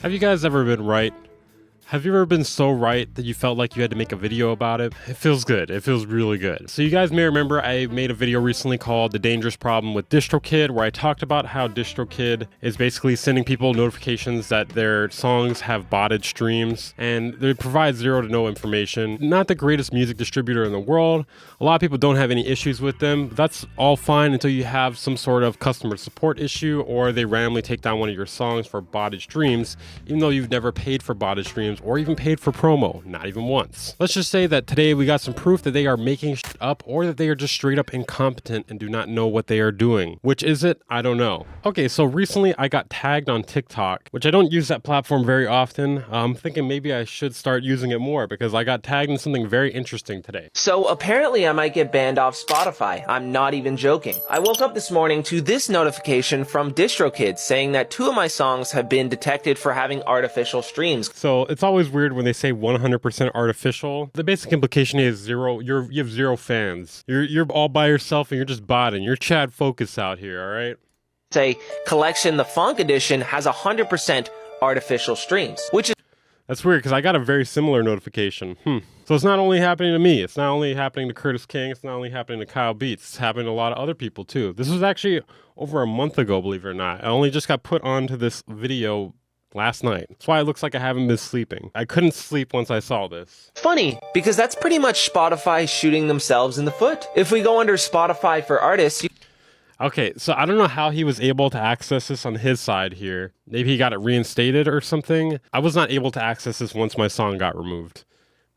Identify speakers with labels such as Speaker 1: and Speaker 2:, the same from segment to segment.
Speaker 1: Have you guys ever been right? Have you ever been so right that you felt like you had to make a video about it? It feels good. It feels really good. So you guys may remember I made a video recently called The Dangerous Problem with Distrokid, where I talked about how Distrokid is basically sending people notifications that their songs have botted streams, and they provide zero to no information. Not the greatest music distributor in the world. A lot of people don't have any issues with them. That's all fine until you have some sort of customer support issue, or they randomly take down one of your songs for botted streams, even though you've never paid for botted streams or even paid for promo, not even once. Let's just say that today we got some proof that they are making shit up, or that they are just straight up incompetent and do not know what they are doing. Which is it? I don't know. Okay, so recently I got tagged on TikTok, which I don't use that platform very often. I'm thinking maybe I should start using it more because I got tagged in something very interesting today.
Speaker 2: So apparently I might get banned off Spotify. I'm not even joking. I woke up this morning to this notification from Distrokid saying that 2 of my songs have been detected for having artificial streams.
Speaker 1: So it's always weird when they say 100% artificial. The basic implication is zero. You have zero fans. You're all by yourself and you're just botting. You're Chad Focus out here, all right?
Speaker 2: Say Collection the Funk Edition has 100% artificial streams, which is
Speaker 1: That's weird because I got a very similar notification. So it's not only happening to me. It's not only happening to Curtis King. It's not only happening to Kyle Beats. It's happening to a lot of other people too. This was actually over a month ago, believe it or not. I only just got put onto this video last night. That's why it looks like I haven't been sleeping. I couldn't sleep once I saw this.
Speaker 2: funny because that's pretty much Spotify shooting themselves in the foot. If we go under Spotify for artists,
Speaker 1: Okay, so I don't know how he was able to access this on his side here. Maybe he got it reinstated or something. I was not able to access this once my song got removed.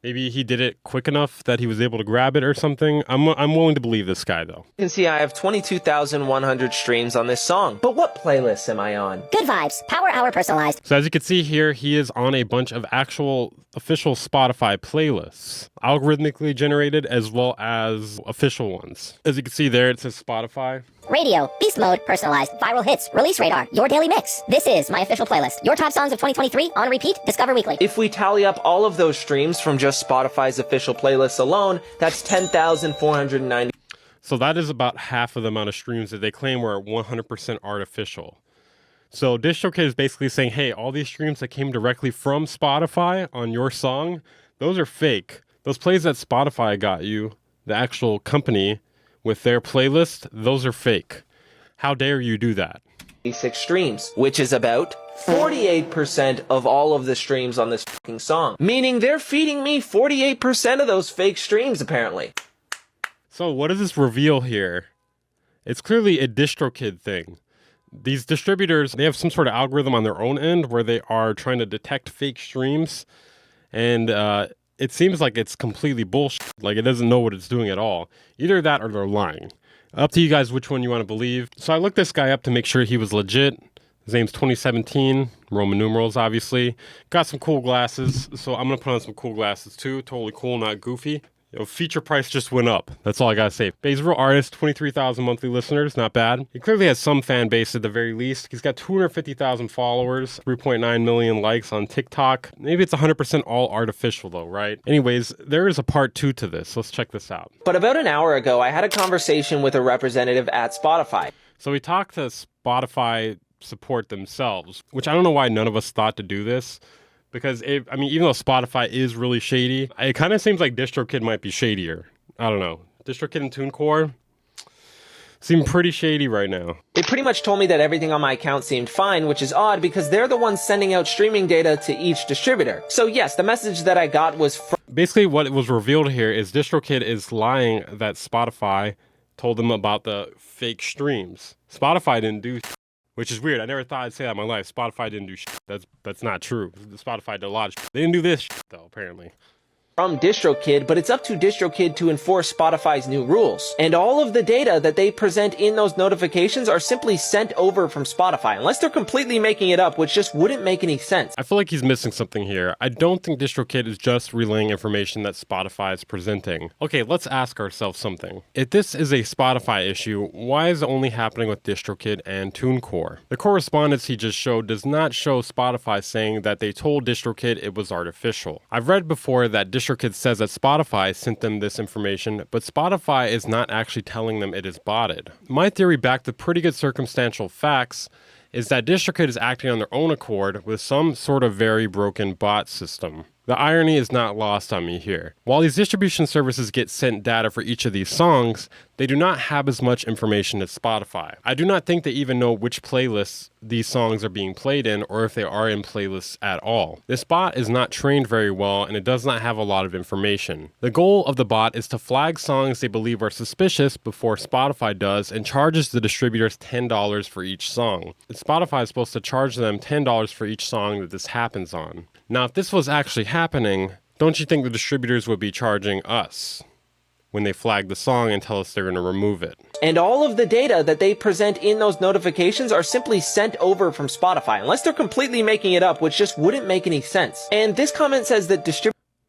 Speaker 1: Maybe he did it quick enough that he was able to grab it or something. I'm willing to believe this guy, though.
Speaker 2: you can see I have 22,100 streams on this song. But what playlists am I on?
Speaker 3: Good vibes. Power hour personalized.
Speaker 1: So as you can see here, he is on a bunch of actual official Spotify playlists, algorithmically generated as well as official ones. As you can see there, it says Spotify.
Speaker 3: Radio, beast mode, personalized, viral hits, release radar, your daily mix. This is my official playlist. Your top songs of 2023 on repeat, discover weekly.
Speaker 2: If we tally up all of those streams from just Spotify's official playlists alone, that's 10,490.
Speaker 1: So that is about half of the amount of streams that they claim were 100% artificial. So Distrokid is basically saying, hey, all these streams that came directly from Spotify on your song, those are fake. Those plays that Spotify got you, the actual company with their playlist, those are fake. How dare you do that?
Speaker 2: 6 streams, which is about 48% of all of the streams on this fucking song. Meaning they're feeding me 48% of those fake streams, apparently.
Speaker 1: So what does this reveal here? It's clearly a Distrokid thing. These distributors, they have some sort of algorithm on their own end where they are trying to detect fake streams. And it seems like it's completely bullshit. Like it doesn't know what it's doing at all. Either that or they're lying. Up to you guys which one you want to believe. So I looked this guy up to make sure he was legit. His name's 2017, Roman numerals, obviously. Got some cool glasses, so I'm going to put on some cool glasses too. Totally cool, not goofy. Yo, feature price just went up. That's all I gotta say. But he's a real artist, 23,000 monthly listeners, not bad. He clearly has some fan base at the very least. He's got 250,000 followers, 3.9 million likes on TikTok. Maybe it's 100% all artificial though, right? Anyways, there is a part 2 to this. Let's check this out.
Speaker 2: But about an hour ago, I had a conversation with a representative at Spotify.
Speaker 1: So we talked to Spotify support themselves, which I don't know why none of us thought to do this. Because, even though Spotify is really shady, it kind of seems like Distrokid might be shadier. I don't know. Distrokid and TuneCore seem pretty shady right now.
Speaker 2: They pretty much told me that everything on my account seemed fine, which is odd because they're the ones sending out streaming data to each distributor. So yes, the message that I got was
Speaker 1: basically what was revealed here is Distrokid is lying that Spotify told them about the fake streams. Spotify didn't do which is weird. I never thought I'd say that in my life. Spotify didn't do shit. That's not true. Spotify did a lot of shit. They didn't do this shit, though, apparently.
Speaker 2: From Distrokid, but it's up to Distrokid to enforce Spotify's new rules. And all of the data that they present in those notifications are simply sent over from Spotify, unless they're completely making it up, which just wouldn't make any sense.
Speaker 1: I feel like he's missing something here. I don't think Distrokid is just relaying information that Spotify is presenting. Okay, let's ask ourselves something. If this is a Spotify issue, why is it only happening with Distrokid and TuneCore? The correspondence he just showed does not show Spotify saying that they told Distrokid it was artificial. I've read before that Distrokid says that Spotify sent them this information, but Spotify is not actually telling them it is botted. My theory, backed with pretty good circumstantial facts, is that Distrokid is acting on their own accord with some sort of very broken bot system. The irony is not lost on me here. While these distribution services get sent data for each of these songs, they do not have as much information as Spotify. I do not think they even know which playlists these songs are being played in or if they are in playlists at all. This bot is not trained very well and it does not have a lot of information. The goal of the bot is to flag songs they believe are suspicious before Spotify does and charges the distributors $10 for each song. And Spotify is supposed to charge them $10 for each song that this happens on. Now, if this was actually happening, don't you think the distributors would be charging us when they flag the song and tell us they're going to remove it?
Speaker 2: And all of the data that they present in those notifications are simply sent over from Spotify, unless they're completely making it up, which just wouldn't make any sense. And this comment says that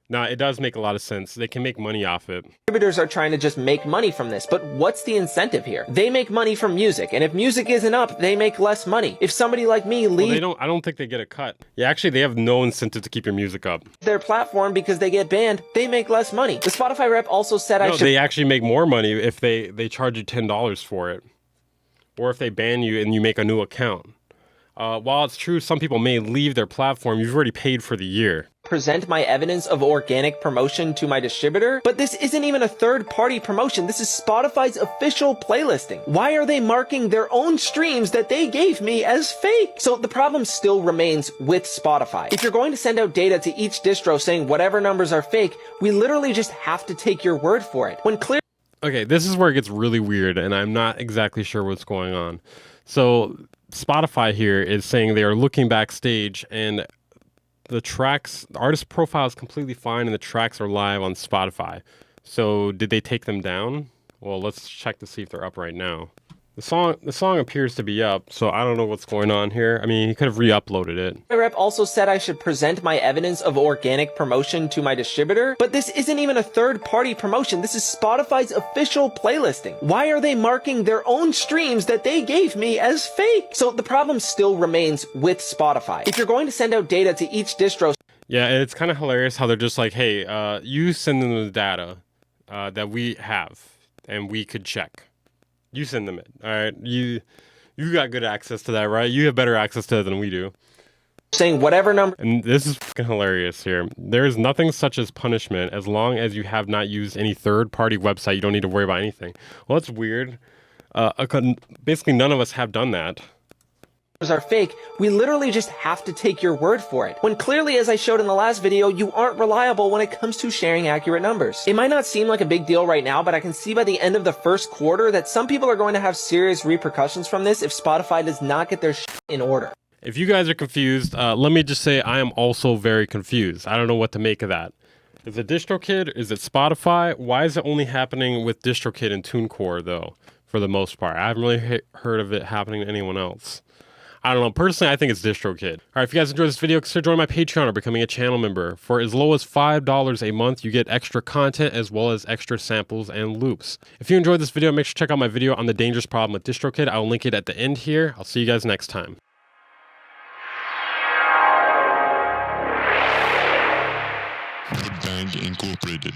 Speaker 1: Now, it does make a lot of sense. They can make money off it.
Speaker 2: distributors are trying to just make money from this, but what's the incentive here? They make money from music, and if music isn't up, they make less money. If somebody like me leaves
Speaker 1: I don't think they get a cut. Yeah, actually, they have no incentive to keep your music up.
Speaker 2: their platform because they get banned, they make less money. The Spotify rep also said
Speaker 1: No, they actually make more money if they charge you $10 for it. Or if they ban you and you make a new account. While it's true some people may leave their platform, you've already paid for the year.
Speaker 2: present my evidence of organic promotion to my distributor, but this isn't even a third-party promotion. This is Spotify's official playlisting. Why are they marking their own streams that they gave me as fake? So the problem still remains with Spotify. If you're going to send out data to each distro saying whatever numbers are fake, we literally just have to take your word for it. When clear
Speaker 1: Okay, this is where it gets really weird, and I'm not exactly sure what's going on. So Spotify here is saying they are looking backstage, and the artist profile is completely fine, and the tracks are live on Spotify. So did they take them down? Well, let's check to see if they're up right now. The song appears to be up, so I don't know what's going on here. I mean, he could have re-uploaded it.
Speaker 2: My rep also said I should present my evidence of organic promotion to my distributor, but this isn't even a third-party promotion. This is Spotify's official playlisting. Why are they marking their own streams that they gave me as fake? So the problem still remains with Spotify. If you're going to send out data to each distro,
Speaker 1: Yeah, and it's kind of hilarious how they're just like, hey, you send them the data that we have, and we could check. You send them it, all right? You got good access to that, right? You have better access to it than we do.
Speaker 2: saying whatever number
Speaker 1: And this is fucking hilarious here. There is nothing such as punishment as long as you have not used any third-party website. You don't need to worry about anything. Well, that's weird. Basically, none of us have done that.
Speaker 2: are fake, we literally just have to take your word for it. When clearly, as I showed in the last video, you aren't reliable when it comes to sharing accurate numbers. It might not seem like a big deal right now, but I can see by the end of the first quarter that some people are going to have serious repercussions from this if Spotify does not get their shit in order.
Speaker 1: If you guys are confused, let me just say I am also very confused. I don't know what to make of that. Is it Distrokid? Is it Spotify? Why is it only happening with Distrokid and TuneCore, though, for the most part? I haven't really heard of it happening to anyone else. I don't know. Personally, I think it's Distrokid. All right, if you guys enjoyed this video, consider joining my Patreon or becoming a channel member. For as low as $5 a month, you get extra content as well as extra samples and loops. If you enjoyed this video, make sure to check out my video on the dangerous problem with Distrokid. I'll link it at the end here. I'll see you guys next time.
Speaker 4: Bang Incorporated.